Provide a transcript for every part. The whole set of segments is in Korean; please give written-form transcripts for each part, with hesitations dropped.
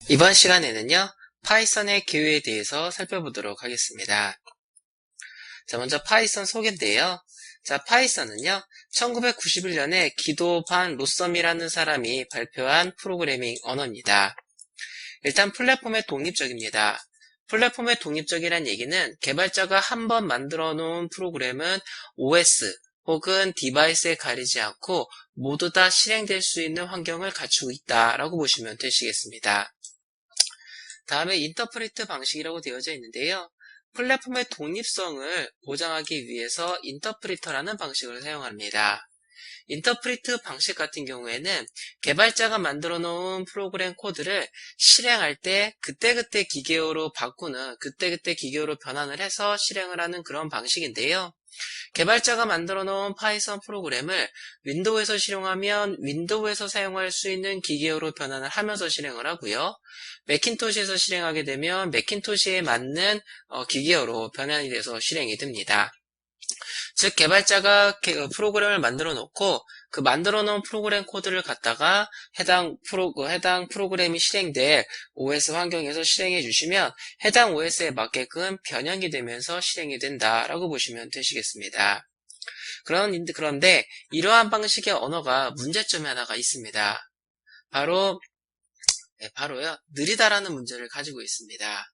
이번 시간에는요, 파이썬의 기호에 대해서 살펴보도록 하겠습니다. 자, 먼저 파이썬 소개인데요. 자, 파이썬은요, 1991년에 기도 반 로썸이라는 사람이 발표한 프로그래밍 언어입니다. 일단 플랫폼의 독립적입니다. 플랫폼의 독립적이란 얘기는 개발자가 한번 만들어 놓은 프로그램은 OS 혹은 디바이스에 가리지 않고 모두 다 실행될 수 있는 환경을 갖추고 있다라고 보시면 되시겠습니다. 다음에 인터프리트 방식이라고 되어져 있는데요. 플랫폼의 독립성을 보장하기 위해서 인터프리터라는 방식을 사용합니다. 인터프리트 방식 같은 경우에는 개발자가 만들어 놓은 프로그램 코드를 실행할 때 그때그때 기계어로 바꾸는, 그때그때 기계어로 변환을 해서 실행을 하는 그런 방식인데요. 개발자가 만들어 놓은 파이썬 프로그램을 윈도우에서 실행하면 윈도우에서 사용할 수 있는 기계어로 변환을 하면서 실행을 하고요. 매킨토시에서 실행하게 되면 매킨토시에 맞는 기계어로 변환이 돼서 실행이 됩니다. 즉 개발자가 프로그램을 만들어 놓고 그 만들어 놓은 프로그램 코드를 갖다가 해당 프로그램이 실행될 OS 환경에서 실행해 주시면 해당 OS에 맞게끔 변형이 되면서 실행이 된다라고 보시면 되시겠습니다. 그런데 이러한 방식의 언어가 문제점이 하나가 있습니다. 바로요, 느리다라는 문제를 가지고 있습니다.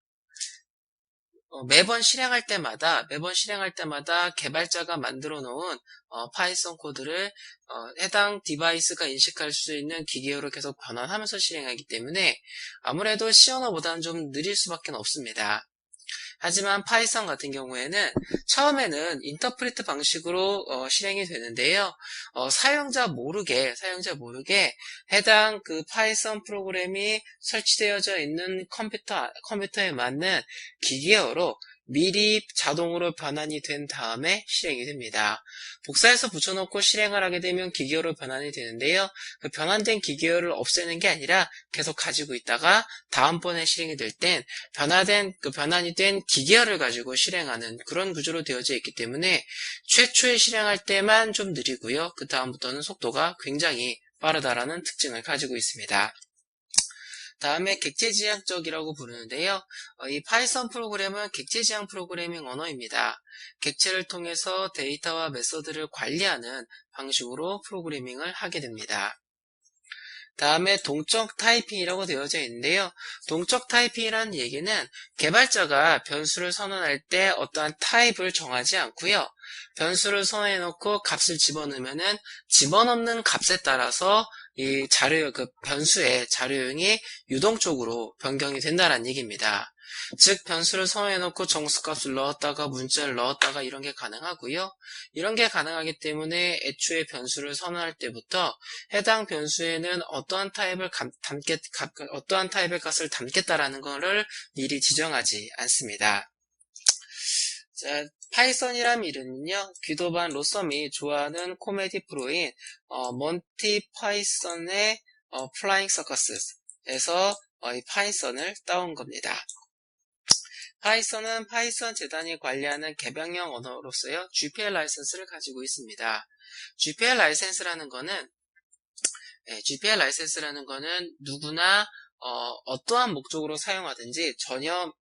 매번 실행할 때마다 개발자가 만들어 놓은 파이썬 코드를 해당 디바이스가 인식할 수 있는 기계어로 계속 변환하면서 실행하기 때문에 아무래도 C 언어보다는 좀 느릴 수밖에 없습니다. 하지만 파이썬 같은 경우에는 처음에는 인터프리트 방식으로 실행이 되는데요. 사용자 모르게 해당 그 파이썬 프로그램이 설치되어져 있는 컴퓨터에 맞는 기계어로 미리 자동으로 변환이 된 다음에 실행이 됩니다. 복사해서 붙여놓고 실행을 하게 되면 기계어로 변환이 되는데요. 그 변환된 기계어를 없애는 게 아니라 계속 가지고 있다가 다음번에 실행이 될 땐 변환이 된 기계어를 가지고 실행하는 그런 구조로 되어져 있기 때문에 최초에 실행할 때만 좀 느리고요. 그 다음부터는 속도가 굉장히 빠르다라는 특징을 가지고 있습니다. 다음에 객체지향적이라고 부르는데요. 이 파이썬 프로그램은 객체지향 프로그래밍 언어입니다. 객체를 통해서 데이터와 메서드를 관리하는 방식으로 프로그래밍을 하게 됩니다. 다음에 동적 타이핑이라고 되어져 있는데요. 동적 타이핑이라는 얘기는 개발자가 변수를 선언할 때 어떠한 타입을 정하지 않고요. 변수를 선언해 놓고 값을 집어넣으면은 집어넣는 값에 따라서 이 변수의 자료형이 유동적으로 변경이 된다는 얘기입니다. 즉 변수를 선언해 놓고 정수값을 넣었다가 문자를 넣었다가 이런 게 가능하고요. 이런 게 가능하기 때문에 애초에 변수를 선언할 때부터 해당 변수에는 어떠한 타입의 값을 담겠다라는 것을 미리 지정하지 않습니다. 자, 파이썬이란 이름은요, 귀도반 로썸이 좋아하는 코미디 프로인 몬티 파이썬의 플라잉 서커스에서 이 파이썬을 따온 겁니다. 파이썬은 파이썬 재단이 관리하는 개방형 언어로서요, GPL 라이센스를 가지고 있습니다. GPL 라이센스라는 거는 누구나 어떠한 목적으로 사용하든지 전혀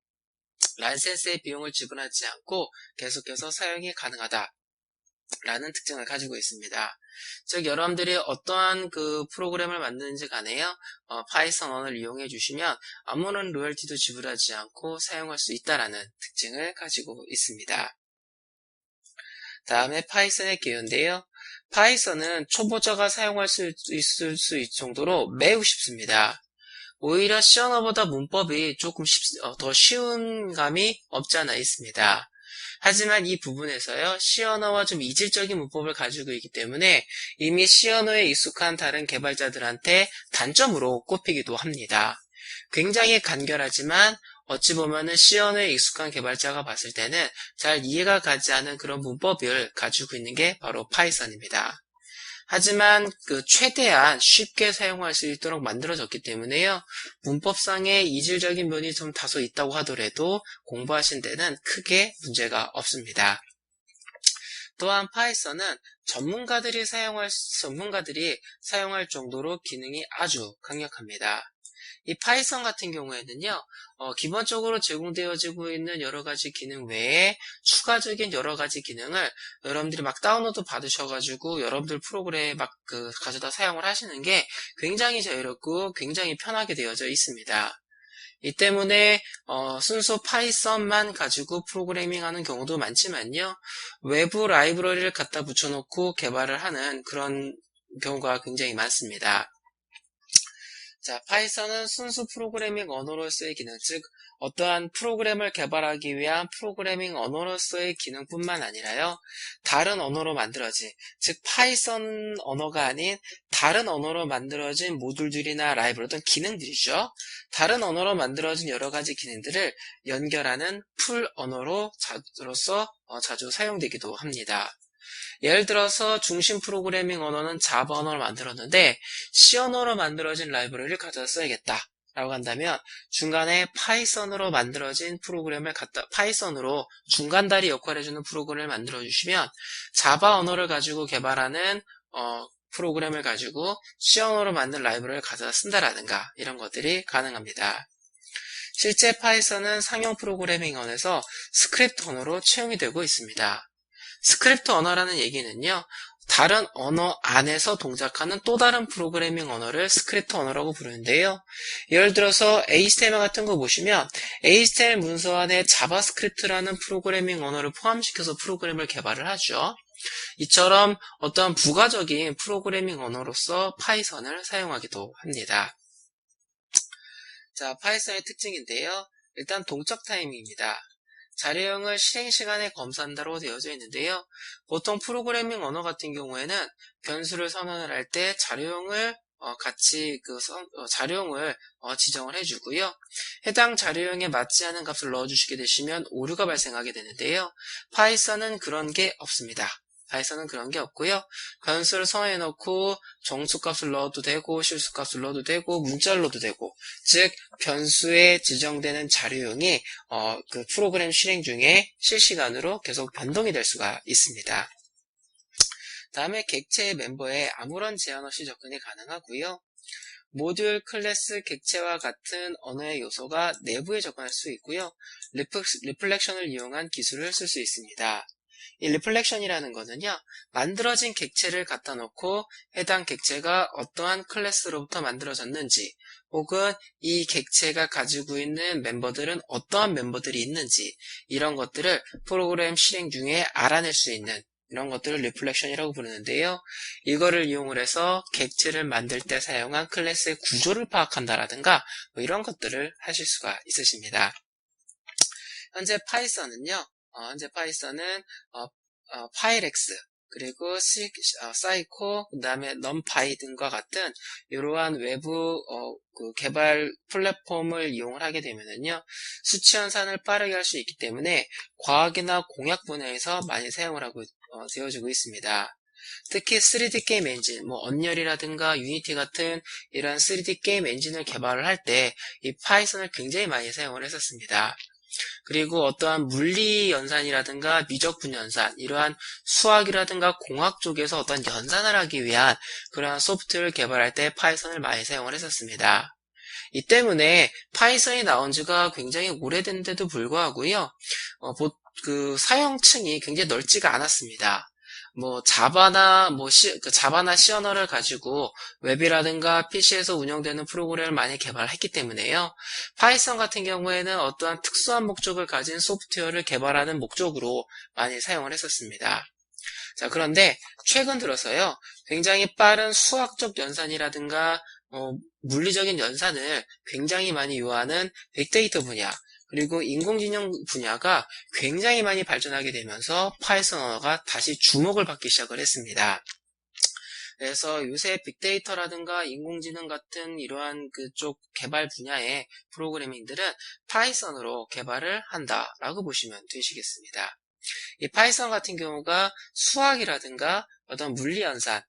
라이센스의 비용을 지불하지 않고 계속해서 사용이 가능하다라는 특징을 가지고 있습니다. 즉 여러분들이 어떠한 그 프로그램을 만드는지 간에요, 파이썬 언어를 이용해 주시면 아무런 로열티도 지불하지 않고 사용할 수 있다라는 특징을 가지고 있습니다. 다음에 파이썬의 기호인데요. 파이썬은 초보자가 사용할 수 있을 정도로 매우 쉽습니다. 오히려 C 언어보다 문법이 조금 더 쉬운 감이 없지 않아 있습니다. 하지만 이 부분에서요, C 언어와 좀 이질적인 문법을 가지고 있기 때문에 이미 C 언어에 익숙한 다른 개발자들한테 단점으로 꼽히기도 합니다. 굉장히 간결하지만 어찌 보면은 C 언어에 익숙한 개발자가 봤을 때는 잘 이해가 가지 않은 그런 문법을 가지고 있는 게 바로 파이썬입니다. 하지만 최대한 쉽게 사용할 수 있도록 만들어졌기 때문에요. 문법상의 이질적인 면이 좀 다소 있다고 하더라도 공부하신 데는 크게 문제가 없습니다. 또한 파이썬은 전문가들이 사용할 정도로 기능이 아주 강력합니다. 이 파이썬 같은 경우에는요, 기본적으로 제공되어지고 있는 여러 가지 기능 외에 추가적인 여러 가지 기능을 여러분들이 막 다운로드 받으셔가지고 여러분들 프로그램에 막 가져다 사용을 하시는 게 굉장히 자유롭고 굉장히 편하게 되어져 있습니다. 이 때문에 순수 파이썬만 가지고 프로그래밍하는 경우도 많지만요. 외부 라이브러리를 갖다 붙여놓고 개발을 하는 그런 경우가 굉장히 많습니다. 자, 파이썬은 순수 프로그래밍 언어로서의 기능, 즉 어떠한 프로그램을 개발하기 위한 프로그래밍 언어로서의 기능뿐만 아니라요, 다른 언어로 만들어진, 즉 파이썬 언어가 아닌 다른 언어로 만들어진 모듈들이나 라이브러리 어떤 기능들이죠. 다른 언어로 만들어진 여러 가지 기능들을 연결하는 풀 언어로서 자주 사용되기도 합니다. 예를 들어서 중심 프로그래밍 언어는 자바 언어를 만들었는데 C 언어로 만들어진 라이브러리를 가져다 써야겠다 라고 한다면 중간에 파이썬으로 만들어진 프로그램을 파이썬으로 중간다리 역할을 해주는 프로그램을 만들어 주시면 자바 언어를 가지고 개발하는 프로그램을 가지고 C 언어로 만든 라이브러리를 가져다 쓴다라든가 이런 것들이 가능합니다. 실제 파이썬은 상용 프로그래밍 언어에서 스크립트 언어로 채용이 되고 있습니다. 스크립트 언어라는 얘기는요, 다른 언어 안에서 동작하는 또 다른 프로그래밍 언어를 스크립트 언어라고 부르는데요. 예를 들어서 HTML 같은 거 보시면 HTML 문서 안에 자바스크립트라는 프로그래밍 언어를 포함시켜서 프로그램을 개발을 하죠. 이처럼 어떤 부가적인 프로그래밍 언어로서 파이썬을 사용하기도 합니다. 자, 파이썬의 특징인데요. 일단 동적 타이밍입니다. 자료형을 실행 시간에 검사한다고 되어져 있는데요. 보통 프로그래밍 언어 같은 경우에는 변수를 선언을 할 때 자료형을 같이 자료형을 지정을 해주고요. 해당 자료형에 맞지 않은 값을 넣어주시게 되시면 오류가 발생하게 되는데요. 파이썬은 그런 게 없습니다. 파이썬은 그런 게 없고요. 변수를 선언해 놓고 정수값을 넣어도 되고 실수값을 넣어도 되고 문자를 넣어도 되고, 즉 변수에 지정되는 자료형이 그 프로그램 실행 중에 실시간으로 계속 변동이 될 수가 있습니다. 다음에 객체의 멤버에 아무런 제한 없이 접근이 가능하고요. 모듈, 클래스, 객체와 같은 언어의 요소가 내부에 접근할 수 있고요. 리플렉션을 이용한 기술을 쓸 수 있습니다. 이 리플렉션이라는 것은요, 만들어진 객체를 갖다 놓고 해당 객체가 어떠한 클래스로부터 만들어졌는지, 혹은 이 객체가 가지고 있는 멤버들은 어떠한 멤버들이 있는지, 이런 것들을 프로그램 실행 중에 알아낼 수 있는 이런 것들을 리플렉션이라고 부르는데요. 이거를 이용을 해서 객체를 만들 때 사용한 클래스의 구조를 파악한다라든가 뭐 이런 것들을 하실 수가 있으십니다. 현재 파이썬은요, 파일엑스, 그리고 사이코, 그 다음에 넘파이 등과 같은 이러한 외부 개발 플랫폼을 이용을 하게 되면은요, 수치 연산을 빠르게 할 수 있기 때문에 과학이나 공학 분야에서 많이 사용을 하고 되어지고 있습니다. 특히 3D 게임 엔진, 뭐 언리얼이라든가 유니티 같은 이런 3D 게임 엔진을 개발을 할 때 이 파이썬을 굉장히 많이 사용을 했었습니다. 그리고 어떠한 물리 연산이라든가 미적분 연산, 이러한 수학이라든가 공학 쪽에서 어떤 연산을 하기 위한 그러한 소프트웨어를 개발할 때 파이썬을 많이 사용을 했었습니다. 이 때문에 파이썬이 나온 지가 굉장히 오래된데도 불구하고요, 사용층이 굉장히 넓지가 않았습니다. 자바나 C 언어를 가지고 웹이라든가 PC에서 운영되는 프로그램을 많이 개발했기 때문에요. 파이썬 같은 경우에는 어떠한 특수한 목적을 가진 소프트웨어를 개발하는 목적으로 많이 사용을 했었습니다. 자, 그런데 최근 들어서요, 굉장히 빠른 수학적 연산이라든가 물리적인 연산을 굉장히 많이 요하는 빅데이터 분야, 그리고 인공지능 분야가 굉장히 많이 발전하게 되면서 파이썬 언어가 다시 주목을 받기 시작을 했습니다. 그래서 요새 빅데이터라든가 인공지능 같은 이러한 그쪽 개발 분야의 프로그래밍들은 파이썬으로 개발을 한다라고 보시면 되시겠습니다. 이 파이썬 같은 경우가 수학이라든가 어떤 물리 연산,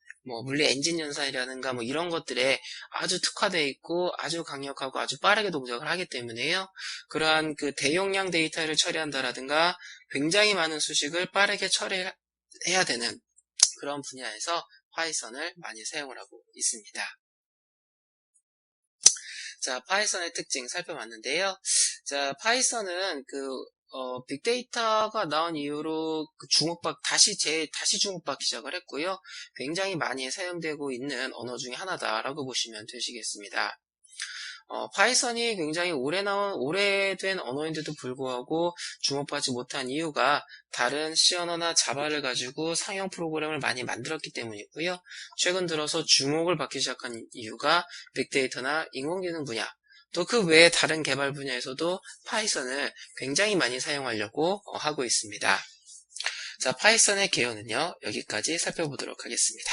물리 엔진 연산이라든가 이런 것들에 아주 특화되어 있고 아주 강력하고 아주 빠르게 동작을 하기 때문에요. 그러한 그 대용량 데이터를 처리한다라든가 굉장히 많은 수식을 빠르게 처리해야 되는 그런 분야에서 파이썬을 많이 사용을 하고 있습니다. 자, 파이썬의 특징 살펴봤는데요. 자, 파이썬은 빅데이터가 나온 이후로 다시 주목받기 시작을 했고요. 굉장히 많이 사용되고 있는 언어 중에 하나다라고 보시면 되시겠습니다. 파이썬이 굉장히 오래된 언어인데도 불구하고 주목받지 못한 이유가 다른 C 언어나 자바를 가지고 상용 프로그램을 많이 만들었기 때문이고요. 최근 들어서 주목을 받기 시작한 이유가 빅데이터나 인공지능 분야, 또 그 외에 다른 개발 분야에서도 파이썬을 굉장히 많이 사용하려고 하고 있습니다. 자, 파이썬의 개요는요, 여기까지 살펴보도록 하겠습니다.